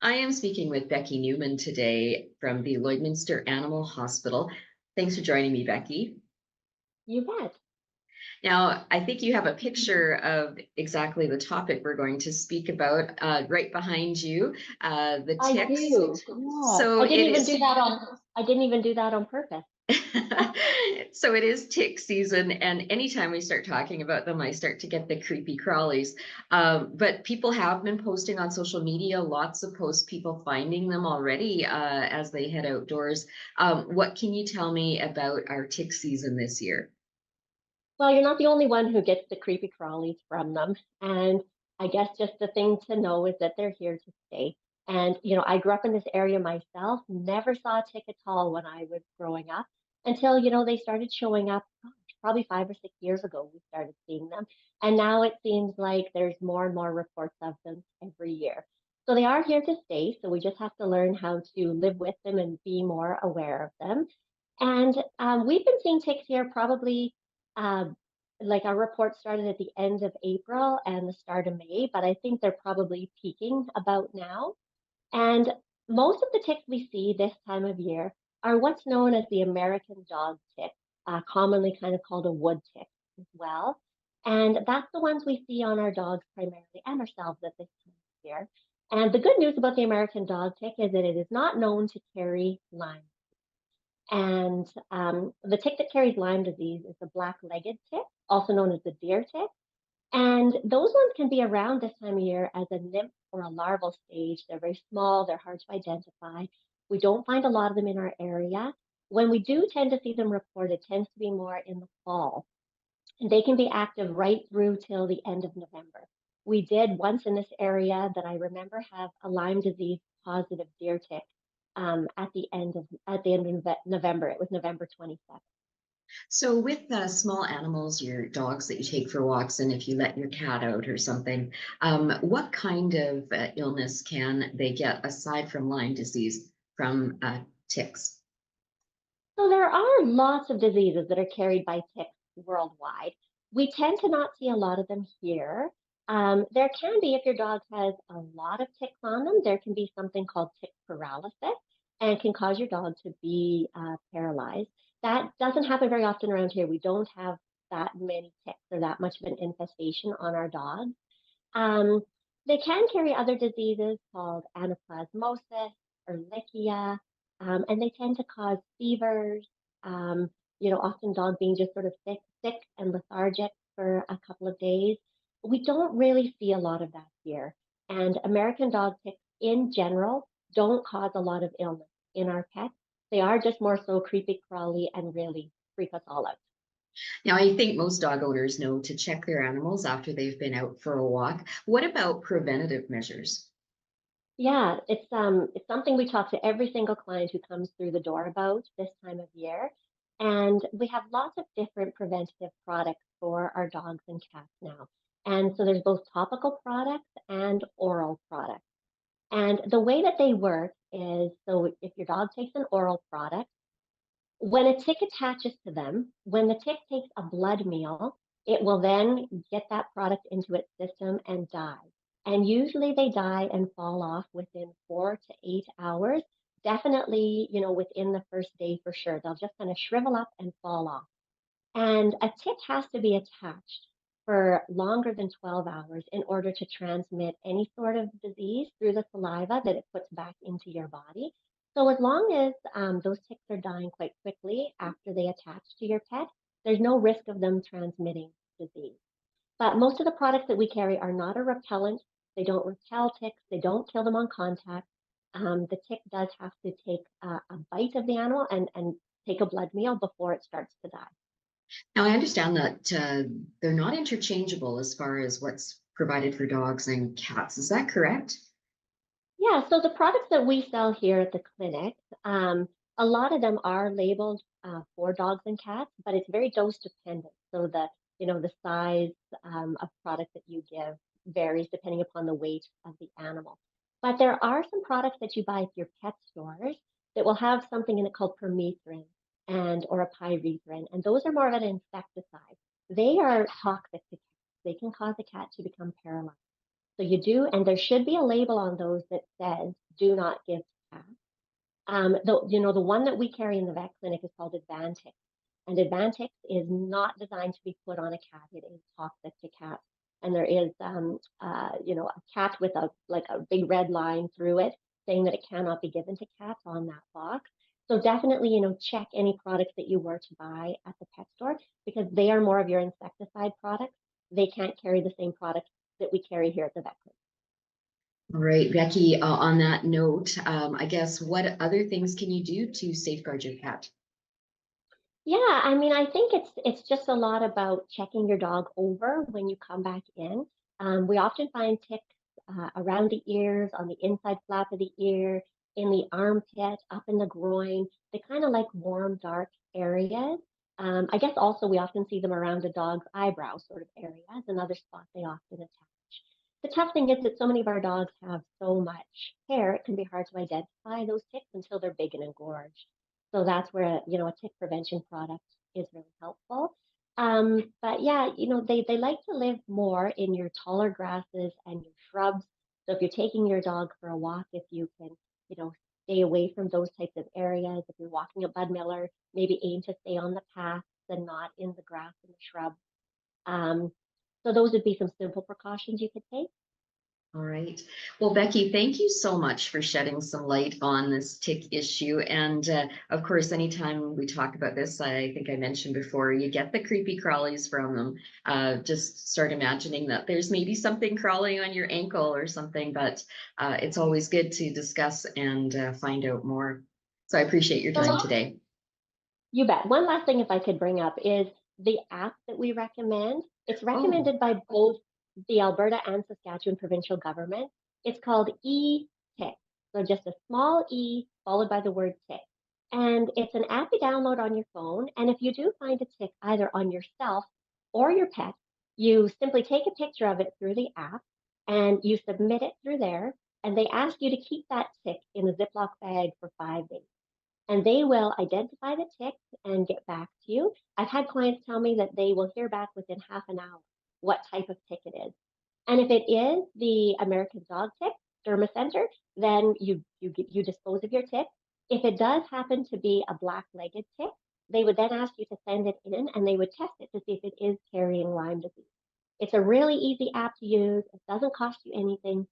I am speaking with Becky Newman today from the Lloydminster Animal Hospital. Thanks for joining me, Becky. You bet. Now, I think you have a picture of exactly the topic we're going to speak about right behind you, the I ticks. do. Yeah. So it is I didn't even do that on purpose. so it is tick season, and anytime we start talking about them, I start to get the creepy crawlies. But people have been posting on social media, lots of posts, people finding them already as they head outdoors. What can you tell me about our tick season this year? Well, you're not the only one who gets the creepy crawlies from them. And I guess just the thing to know is that they're here to stay. And, I grew up in this area myself, never saw a tick at all when I was growing up until, they started showing up, gosh, probably 5 or 6 years ago, we started seeing them. And now it seems like there's more and more reports of them every year. So they are here to stay. So we just have to learn how to live with them and be more aware of them. And we've been seeing ticks here probably um, like our report started at the end of April and the start of May, but I think they're probably peaking about now. And most of the ticks we see this time of year are what's known as the American dog tick, commonly kind of called a wood tick as well. And that's the ones we see on our dogs primarily and ourselves at this time of year. And the good news about the American dog tick is that it is not known to carry Lyme. And the tick that carries Lyme disease is the black-legged tick, also known as the deer tick. And those ones can be around this time of year as a nymph or a larval stage. They're very small, they're hard to identify. We don't find a lot of them in our area. When we do tend to see them reported, it tends to be more in the fall. And they can be active right through till the end of November. We did once in this area that I remember have a Lyme disease positive deer tick at the end of November. It was November 27th. So, with small animals, your dogs that you take for walks, and if you let your cat out or something, what kind of illness can they get aside from Lyme disease from ticks? So there are lots of diseases that are carried by ticks worldwide. We tend to not see a lot of them here. There can be, if your dog has a lot of ticks on them, there can be something called tick paralysis and can cause your dog to be paralyzed. That doesn't happen very often around here. We don't have that many ticks or that much of an infestation on our dogs. Um, they can carry other diseases called anaplasmosis or lichia, and they tend to cause fevers. Often dog being just sort of sick and lethargic for a couple of days. We don't really see a lot of that here. And American dog ticks in general don't cause a lot of illness in our pets. They are just more so creepy crawly and really freak us all out. Now, I think most dog owners know to check their animals after they've been out for a walk. What about preventative measures? Yeah, it's something we talk to every single client who comes through the door about this time of year. And we have lots of different preventative products for our dogs and cats now. And so there's both topical products and oral products. And the way that they work is so if your dog takes an oral product, when a tick attaches to them, when the tick takes a blood meal, it will then get that product into its system and die. And usually they die and fall off within 4 to 8 hours. Definitely, within the first day for sure. They'll just kind of shrivel up and fall off. And a tick has to be attached for longer than 12 hours in order to transmit any sort of disease through the saliva that it puts back into your body. So as long as those ticks are dying quite quickly after they attach to your pet, there's no risk of them transmitting disease. But most of the products that we carry are not a repellent. They don't repel ticks. They don't kill them on contact. The tick does have to take a bite of the animal and take a blood meal before it starts to die. Now, I understand that they're not interchangeable as far as what's provided for dogs and cats. Is that correct? Yeah, so the products that we sell here at the clinic, a lot of them are labeled for dogs and cats, but it's very dose dependent. So the size of product that you give varies depending upon the weight of the animal. But there are some products that you buy at your pet stores that will have something in it called permethrin and or a pyrethrin, and those are more of an insecticide. They are toxic to cats. They can cause a cat to become paralyzed. So you do, and there should be a label on those that says "Do not give to cats." The one that we carry in the vet clinic is called Advantix, and Advantix is not designed to be put on a cat. It is toxic to cats, and there is, a cat with a big red line through it saying that it cannot be given to cats on that box. So definitely, check any products that you were to buy at the pet store because they are more of your insecticide products. They can't carry the same products that we carry here at the vet clinic. All right, Becky, on that note, I guess what other things can you do to safeguard your cat? Yeah, I mean, I think it's just a lot about checking your dog over when you come back in. We often find ticks around the ears, on the inside flap of the ear, in the armpit, up in the groin. They kind of like warm, dark areas. I guess also we often see them around a dog's eyebrow sort of area as another spot they often attach. The tough thing is that so many of our dogs have so much hair, it can be hard to identify those ticks until they're big and engorged. So that's where a tick prevention product is really helpful. But yeah, they like to live more in your taller grasses and your shrubs. So if you're taking your dog for a walk, if you can, you know, stay away from those types of areas. If you're walking a bud miller, maybe aim to stay on the paths and not in the grass and the shrubs. Um, so those would be some simple precautions you could take. All right. Well, Becky, thank you so much for shedding some light on this tick issue. And of course, anytime we talk about this, I think I mentioned before, you get the creepy crawlies from them. Just start imagining that there's maybe something crawling on your ankle or something, but it's always good to discuss and find out more. So I appreciate your time So today. you bet. One last thing, if I could bring up, is the app that we recommend. It's Oh, recommended by both the Alberta and Saskatchewan provincial government. It's called e-tick. So just a small e followed by the word tick. And it's an app you download on your phone. And if you do find a tick either on yourself or your pet, you simply take a picture of it through the app and you submit it through there. And they ask you to keep that tick in a Ziploc bag for 5 days and they will identify the tick and get back to you. I've had clients tell me that they will hear back within half an hour what type of tick it is. And if it is the American dog tick, dermacenter, then you dispose of your tick. If it does happen to be a black-legged tick, they would then ask you to send it in and they would test it to see if it is carrying Lyme disease. It's a really easy app to use. It doesn't cost you anything.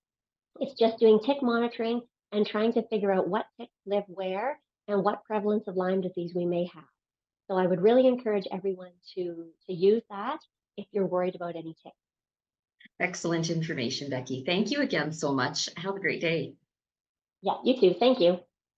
It's just doing tick monitoring and trying to figure out what ticks live where and what prevalence of Lyme disease we may have. So I would really encourage everyone to use that if you're worried about any ticks. excellent information, Becky. Thank you again so much. Have a great day. Yeah, you too. Thank you.